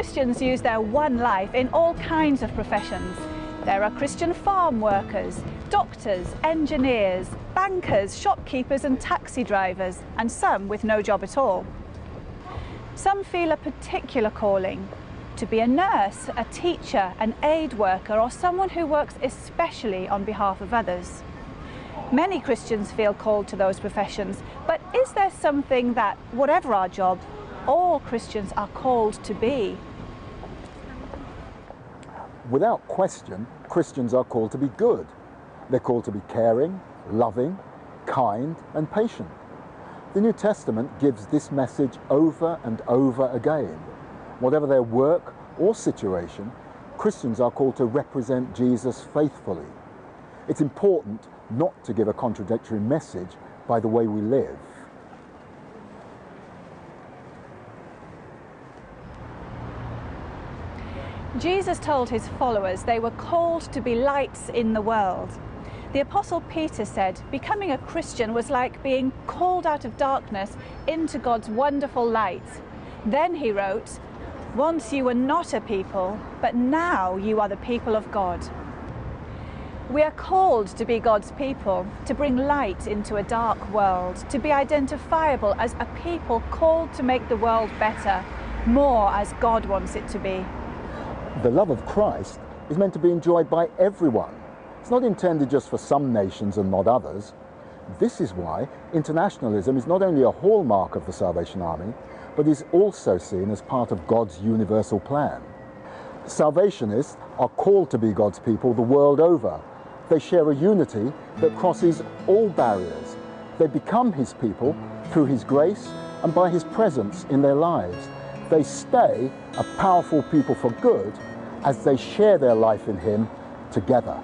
Christians use their one life in all kinds of professions. There are Christian farm workers, doctors, engineers, bankers, shopkeepers and taxi drivers, and some with no job at all. Some feel a particular calling to be a nurse, a teacher, an aid worker, or someone who works especially on behalf of others. Many Christians feel called to those professions, but is there something that, whatever our job, all Christians are called to be? Without question, Christians are called to be good. They're called to be caring, loving, kind, and patient. The New Testament gives this message over and over again. Whatever their work or situation, Christians are called to represent Jesus faithfully. It's important not to give a contradictory message by the way we live. Jesus told his followers they were called to be lights in the world. The Apostle Peter said becoming a Christian was like being called out of darkness into God's wonderful light. Then he wrote, "Once you were not a people, but now you are the people of God." We are called to be God's people, to bring light into a dark world, to be identifiable as a people called to make the world better, more as God wants it to be. The love of Christ is meant to be enjoyed by everyone. It's not intended just for some nations and not others. This is why internationalism is not only a hallmark of the Salvation Army, but is also seen as part of God's universal plan. Salvationists are called to be God's people the world over. They share a unity that crosses all barriers. They become his people through his grace and by his presence in their lives. They stay a powerful people for good as they share their life in him together.